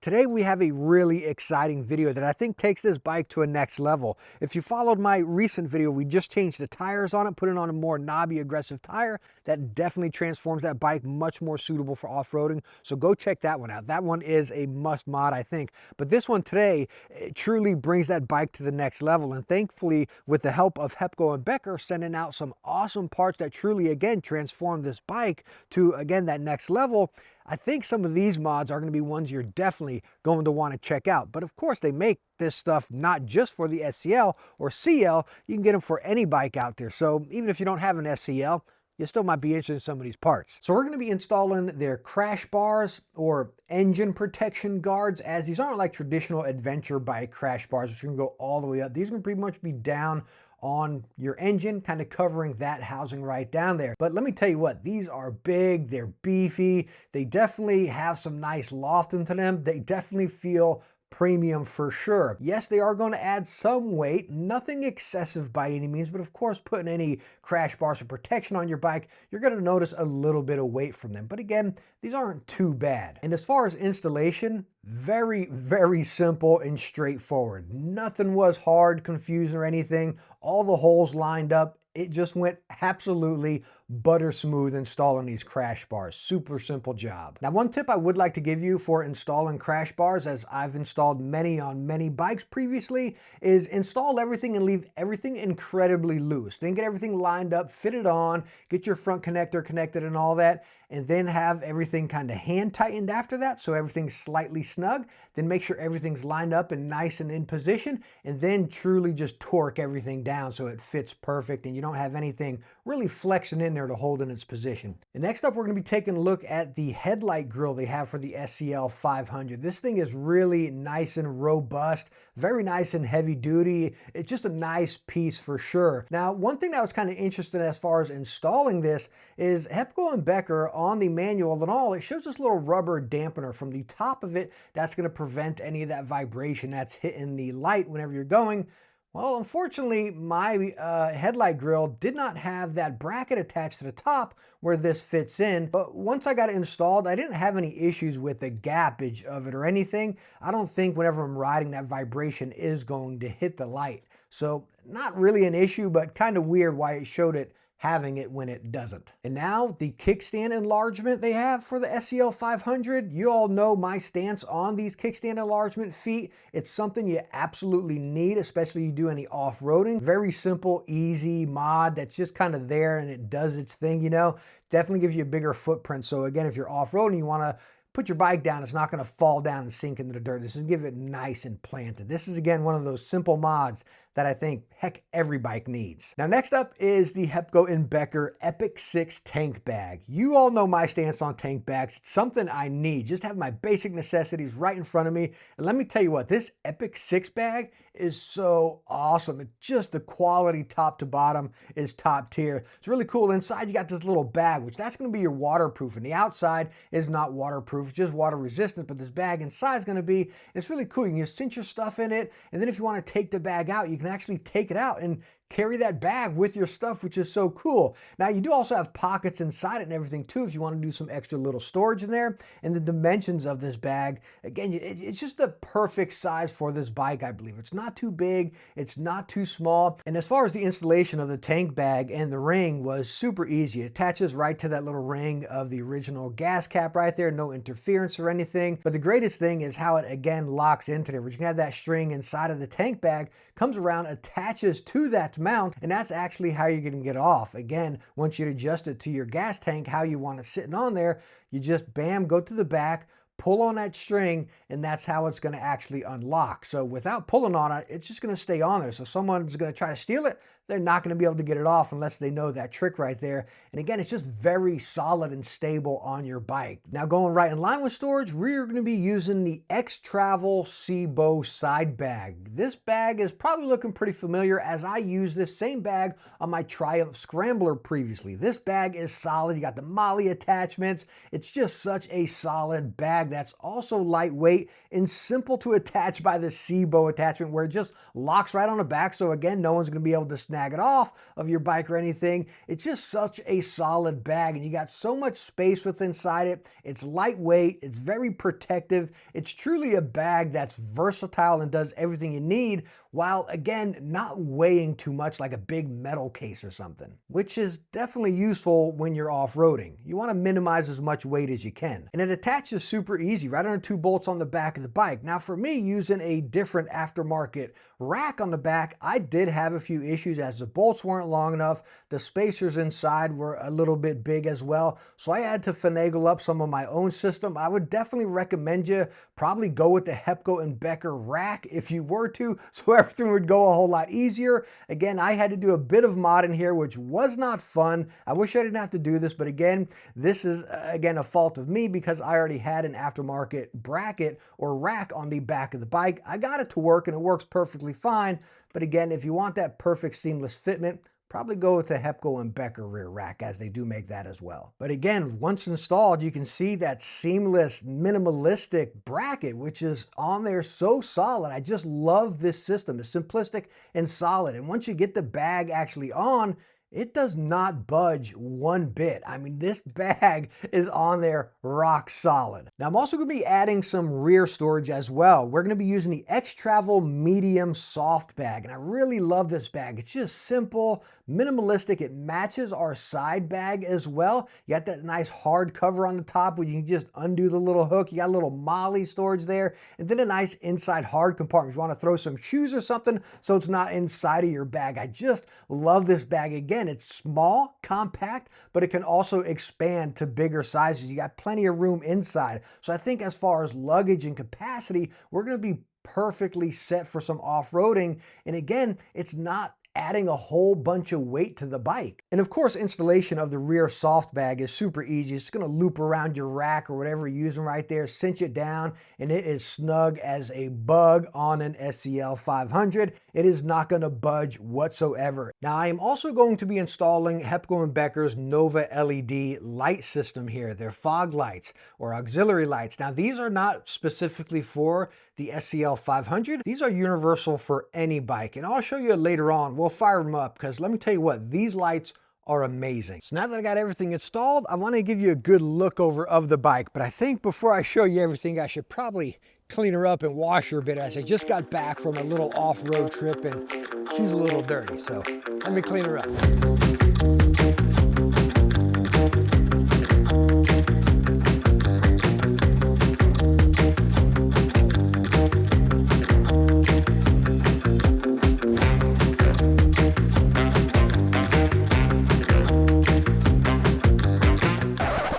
Today we have a really exciting video that I think takes this bike to a next level. If you followed my recent video, we just changed the tires on it, put it on a more knobby, aggressive tire that definitely transforms that bike much more suitable for off-roading. So go check that one out. That one is a must mod, I think. But this one today, it truly brings that bike to the next level. And thankfully, with the help of Hepco and Becker sending out some awesome parts that truly, again, transform this bike to, again, that next level, I think some of these mods are going to be ones you're definitely going to want to check out. But of course, they make this stuff not just for the SCL or CL. You can get them for any bike out there. So even if you don't have an SCL, you still might be interested in some of these parts. So we're going to be installing their crash bars or engine protection guards, as these aren't like traditional adventure bike crash bars, which can go all the way up. These are going to pretty much be down on your engine, kind of covering that housing right down there. But let me tell you what, these are big, they're beefy, they definitely have some nice loft into them, they definitely feel premium for sure. Yes, they are going to add some weight, nothing excessive by any means, but of course, putting any crash bars or protection on your bike, you're going to notice a little bit of weight from them. But again, these aren't too bad. And as far as installation, very, very simple and straightforward. Nothing was hard, confusing, or anything. All the holes lined up. It just went absolutely butter smooth installing these crash bars. Super simple job. Now, one tip I would like to give you for installing crash bars, as I've installed many on many bikes previously, is install everything and leave everything incredibly loose. Then get everything lined up, fit it on, get your front connector connected and all that, and then have everything kind of hand tightened after that so everything's slightly snug. Then make sure everything's lined up and nice and in position, and then truly just torque everything down so it fits perfect and you don't have anything really flexing in there to hold in its position. And next up, we're going to be taking a look at the headlight grille they have for the SCL500. This thing is really nice and robust, very nice and heavy duty. It's just a nice piece for sure. Now, one thing that was kind of interesting as far as installing this is Hepco and Becker on the manual and all, it shows this little rubber dampener from the top of it that's going to prevent any of that vibration that's hitting the light whenever you're going. Well, unfortunately, my headlight grille did not have that bracket attached to the top where this fits in. But once I got it installed, I didn't have any issues with the gappage of it or anything. I don't think whenever I'm riding, that vibration is going to hit the light. So not really an issue, but kind of weird why it showed it having it when it doesn't. And now the kickstand enlargement they have for the SCL500, you all know my stance on these kickstand enlargement feet. It's something you absolutely need, especially you do any off-roading. Very simple, easy mod that's just kind of there and it does its thing, you know. Definitely gives you a bigger footprint. So again, if you're off-roading, you want to put your bike down, it's not going to fall down and sink into the dirt. This is give it nice and planted. This is, again, one of those simple mods that I think, heck, every bike needs. Now, next up is the Hepco and Becker Epic 6 tank bag. You all know my stance on tank bags. It's something I need. Just have my basic necessities right in front of me. And let me tell you what, this Epic 6 bag is so awesome. It's just the quality top to bottom is top tier. It's really cool. Inside, you got this little bag, which that's going to be your waterproof. And the outside is not waterproof, it's just water resistant. But this bag inside is going to be, it's really cool. You can just cinch your stuff in it. And then if you want to take the bag out, you can actually take it out and carry that bag with your stuff, which is so cool. Now, you do also have pockets inside it and everything too, if you want to do some extra little storage in there. And the dimensions of this bag, again, it's just the perfect size for this bike, I believe. It's not too big, it's not too small. And as far as the installation of the tank bag and the ring was super easy. It attaches right to that little ring of the original gas cap right there, no interference or anything. But the greatest thing is how it, again, locks into there. You can have that string inside of the tank bag, comes around, attaches to that mount, and that's actually how you're going to get off. Again, once you adjust it to your gas tank, how you want it sitting on there, you just bam, go to the back, pull on that string, and that's how it's going to actually unlock. So without pulling on it, it's just going to stay on there. So someone's going to try to steal it, they're not going to be able to get it off unless they know that trick right there. And again, it's just very solid and stable on your bike. Now, going right in line with storage, we're going to be using the X-Travel Seabow side bag. This bag is probably looking pretty familiar, as I used this same bag on my Triumph Scrambler previously. This bag is solid. You got the MOLLE attachments. It's just such a solid bag that's also lightweight and simple to attach by the Seabow attachment, where it just locks right on the back. So again, no one's going to be able to snag snag it off of your bike or anything. It's just such a solid bag, and you got so much space within inside it. It's lightweight, it's very protective. It's truly a bag that's versatile and does everything you need, while again, not weighing too much like a big metal case or something, which is definitely useful when you're off-roading. You want to minimize as much weight as you can. And it attaches super easy, right under 2 bolts on the back of the bike. Now for me, using a different aftermarket rack on the back, I did have a few issues as the bolts weren't long enough. The spacers inside were a little bit big as well. So I had to finagle up some of my own system. I would definitely recommend you probably go with the Hepco Becker rack if you were to, so everything would go a whole lot easier. Again, I had to do a bit of modding here, which was not fun. I wish I didn't have to do this, but again, this is again a fault of me because I already had an aftermarket bracket or rack on the back of the bike. I got it to work and it works perfectly fine. But again, if you want that perfect seamless fitment, probably go with the Hepco Becker rear rack, as they do make that as well. But again, once installed, you can see that seamless, minimalistic bracket, which is on there so solid. I just love this system. It's simplistic and solid. And once you get the bag actually on, it does not budge one bit. I mean, this bag is on there rock solid. Now, I'm also going to be adding some rear storage as well. We're going to be using the X-Travel Medium Soft Bag, and I really love this bag. It's just simple, minimalistic. It matches our side bag as well. You got that nice hard cover on the top where you can just undo the little hook. You got a little MOLLE storage there, and then a nice inside hard compartment if you want to throw some shoes or something so it's not inside of your bag. I just love this bag. Again, it's small, compact, but it can also expand to bigger sizes. You got plenty of room inside. So I think as far as luggage and capacity, we're going to be perfectly set for some off-roading. And again, it's not adding a whole bunch of weight to the bike. And of course, installation of the rear soft bag is super easy. It's going to loop around your rack or whatever you're using right there, cinch it down, and it is snug as a bug on an SCL500. It is not going to budge whatsoever. Now, I am also going to be installing Hepco Becker's Nova LED light system here. They're fog lights or auxiliary lights. Now, these are not specifically for the SCL500. These are universal for any bike, and I'll show you later on. We'll fire them up because let me tell you what, these lights are amazing. So now that I got everything installed, I want to give you a good look over of the bike, but I think before I show you everything, I should probably clean her up and wash her a bit, as I just got back from a little off-road trip and she's a little dirty, so let me clean her up.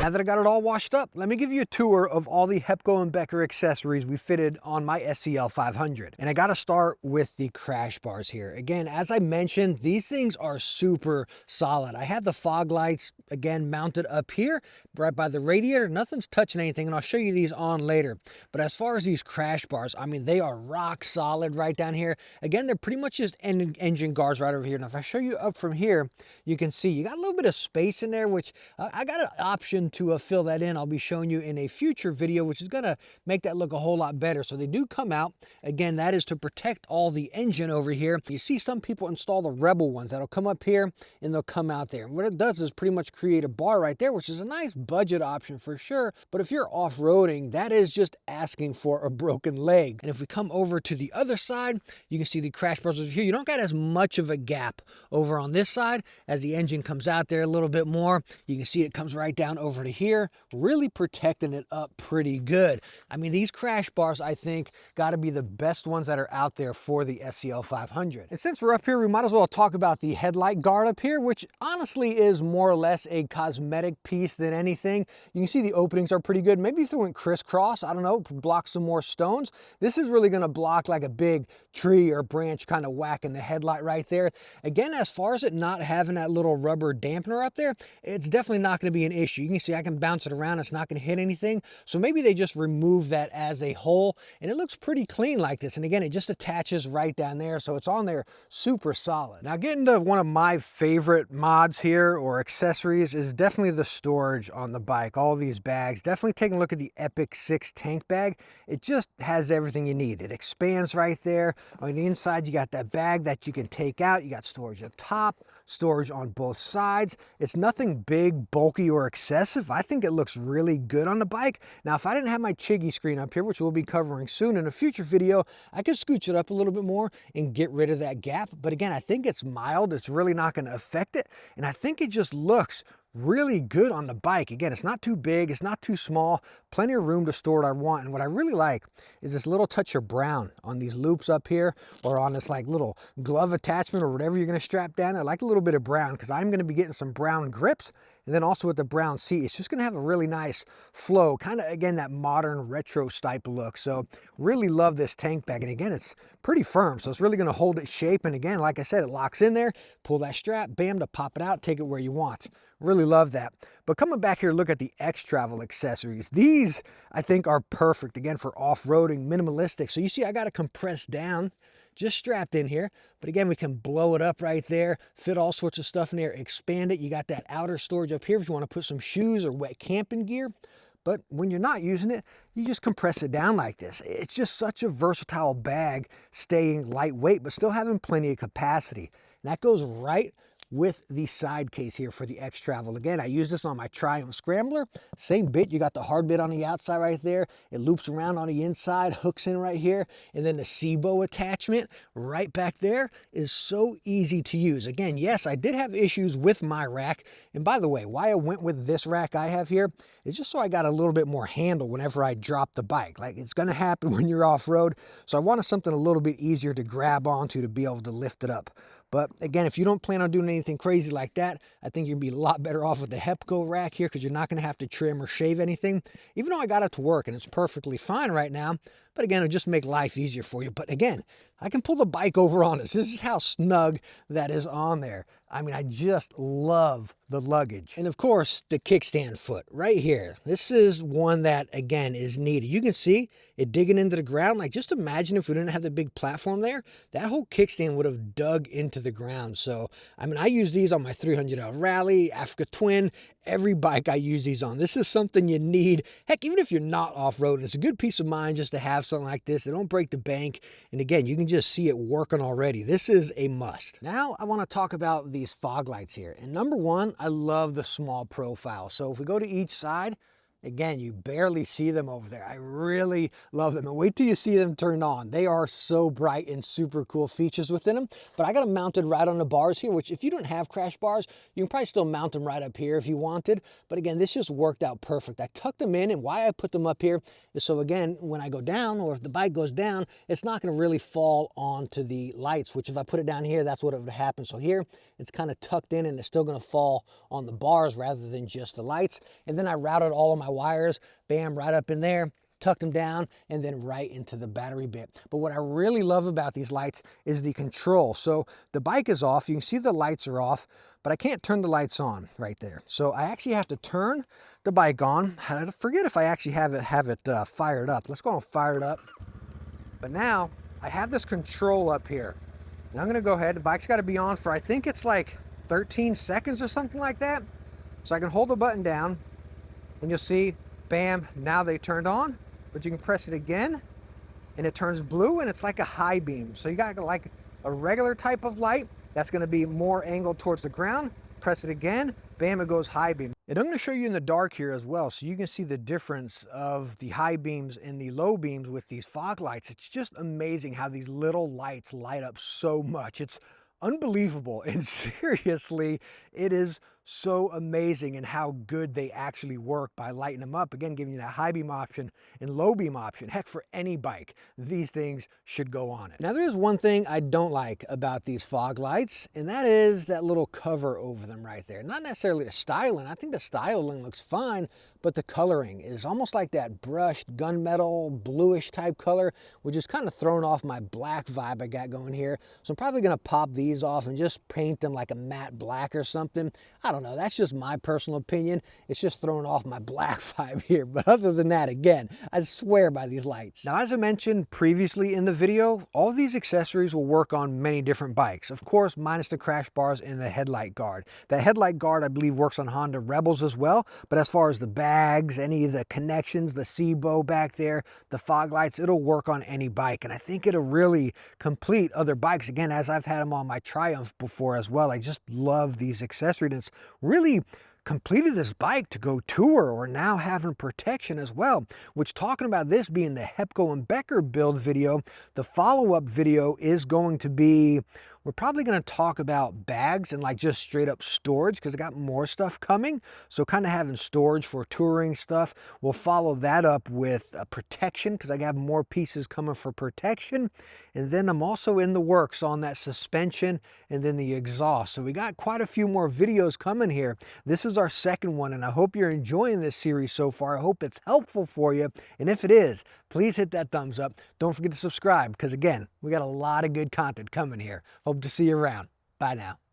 Now that I got it all washed up, let me give you a tour of all the Hepco Becker accessories we fitted on my SCL500. And I got to start with the crash bars here. Again, as I mentioned, these things are super solid. I have the fog lights, again, mounted up here, right by the radiator. Nothing's touching anything, and I'll show you these on later. But as far as these crash bars, I mean, they are rock solid right down here. Again, they're pretty much just engine guards right over here. Now, if I show you up from here, you can see you got a little bit of space in there, which I got an option to fill that in. I'll be showing you in a future video, which is going to make that look a whole lot better. So they do come out. Again, that is to protect all the engine over here. You see some people install the Rebel ones that'll come up here and they'll come out there. And what it does is pretty much create a bar right there, which is a nice budget option for sure. But if you're off-roading, that is just asking for a broken leg. And if we come over to the other side, you can see the crash bars over here. You don't got as much of a gap over on this side. As the engine comes out there a little bit more, you can see it comes right down over to here, really protecting it up pretty good. I mean, these crash bars, I think, got to be the best ones that are out there for the SCL500. And since we're up here, we might as well talk about the headlight guard up here, which honestly is more or less a cosmetic piece than anything. You can see the openings are pretty good. Maybe if it went crisscross, I don't know, block some more stones. This is really going to block like a big tree or branch kind of whacking the headlight right there. Again, as far as it not having that little rubber dampener up there, it's definitely not going to be an issue. You can see I can can bounce it around, it's not gonna hit anything. So maybe they just remove that as a whole, and it looks pretty clean like this. And again, it just attaches right down there, so it's on there super solid. Now getting to one of my favorite mods here, or accessories, is definitely the storage on the bike. All these bags, definitely taking a look at the Epic 6 tank bag. It just has everything you need. It expands right there. On the inside, you got that bag that you can take out. You got storage up top, storage on both sides. It's nothing big, bulky, or excessive. I think it looks really good on the bike. Now, if I didn't have my Chiggy screen up here, which we'll be covering soon in a future video, I could scooch it up a little bit more and get rid of that gap. But again, I think it's mild. It's really not going to affect it. And I think it just looks really good on the bike. Again, it's not too big, it's not too small, plenty of room to store what I want. And what I really like is this little touch of brown on these loops up here, or on this like little glove attachment or whatever you're going to strap down. I like a little bit of brown because I'm going to be getting some brown grips. And then also with the brown seat, it's just going to have a really nice flow, kind of, again, that modern retro type look. So really love this tank bag. And again, it's pretty firm, so it's really going to hold its shape. And again, like I said, it locks in there, pull that strap, bam, to pop it out, take it where you want. Really love that. But coming back here, look at the X-Travel accessories. These, I think, are perfect, again, for off-roading, minimalistic. So you see I got it compressed down, just strapped in here. But again, we can blow it up right there, fit all sorts of stuff in there, expand it. You got that outer storage up here if you want to put some shoes or wet camping gear. But when you're not using it, you just compress it down like this. It's just such a versatile bag, staying lightweight, but still having plenty of capacity. And that goes right with the side case here for the X-Travel. Again, I use this on my Triumph Scrambler. Same bit, you got the hard bit on the outside right there. It loops around on the inside, hooks in right here, and then the SIBO attachment right back there is so easy to use. Again, yes, I did have issues with my rack. And by the way, why I went with this rack I have here is just so I got a little bit more handle whenever I drop the bike. Like, it's gonna happen when you're off-road, so I wanted something a little bit easier to grab onto to be able to lift it up. But again, if you don't plan on doing anything crazy like that, I think you'd be a lot better off with the Hepco rack here, because you're not going to have to trim or shave anything. Even though I got it to work and it's perfectly fine right now, but again, it'll just make life easier for you. But again, I can pull the bike over on this. This is how snug that is on there. I mean, I just love the luggage. And of course, the kickstand foot right here. This is one that, again, is needed. You can see it digging into the ground. Like, just imagine if we didn't have the big platform there, that whole kickstand would have dug into the ground. So, I mean, I use these on my 300L Rally, Africa Twin, every bike I use these on. This is something you need. Heck, even if you're not off-road, it's a good peace of mind just to have something like this. They don't break the bank. And again, you can just see it working already. This is a must. Now, I want to talk about these fog lights here. And number one, I love the small profile. So if we go to each side, again, you barely see them over there. I really love them. And wait till you see them turned on. They are so bright and super cool features within them. But I got them mounted right on the bars here, which if you don't have crash bars, you can probably still mount them right up here if you wanted. But again, this just worked out perfect. I tucked them in, and why I put them up here is so, again, when I go down, or if the bike goes down, it's not going to really fall onto the lights, which if I put it down here, that's what would happen. So here, it's kind of tucked in, and it's still going to fall on the bars rather than just the lights. And then I routed all of my wires, bam, right up in there, tucked them down, and then right into the battery bit. But what I really love about these lights is the control. So the bike is off, you can see the lights are off, but I can't turn the lights on right there. So I actually have to turn the bike on. I forget if I actually have it fired up. Let's go and fire it up. But now I have this control up here. And I'm gonna go ahead, the bike's gotta be on for, I think it's like 13 seconds or something like that. So I can hold the button down, and you'll see, bam, now they turned on. But you can press it again, and it turns blue, and it's like a high beam. So you got like a regular type of light that's gonna be more angled towards the ground. Press it again, bam, it goes high beam. And I'm gonna show you in the dark here as well, so you can see the difference of the high beams and the low beams with these fog lights. It's just amazing how these little lights light up so much. It's unbelievable, and seriously, it is so amazing in how good they actually work by lighting them up. Again, giving you that high beam option and low beam option. Heck, for any bike, these things should go on it. Now, there is one thing I don't like about these fog lights, and that is that little cover over them right there. Not necessarily the styling. I think the styling looks fine, but the coloring is almost like that brushed gunmetal bluish type color, which is kind of throwing off my black vibe I got going here. So I'm probably gonna pop these off and just paint them like a matte black or something. I don't know, that's just my personal opinion. It's just throwing off my black vibe here. But other than that, again, I swear by these lights. Now, as I mentioned previously in the video, all these accessories will work on many different bikes. Of course, minus the crash bars and the headlight guard. The headlight guard, I believe, works on Honda Rebels as well. But as far as the bags, any of the connections, the C-bow back there, the fog lights, it'll work on any bike. And I think it'll really complete other bikes. Again, as I've had them on my Triumph before as well, I just love these accessories. And it's really completed this bike to go tour or now having protection as well, which, talking about this being the Hepco and Becker build video, the follow-up video is going to be, we're probably going to talk about bags and like just straight up storage, because I got more stuff coming. So kind of having storage for touring stuff. We'll follow that up with protection, because I got more pieces coming for protection. And then I'm also in the works on that suspension and then the exhaust. So we got quite a few more videos coming here. This is our second one, and I hope you're enjoying this series so far. I hope it's helpful for you. And if it is, please hit that thumbs up. Don't forget to subscribe, because again, we got a lot of good content coming here. Hope to see you around. Bye now.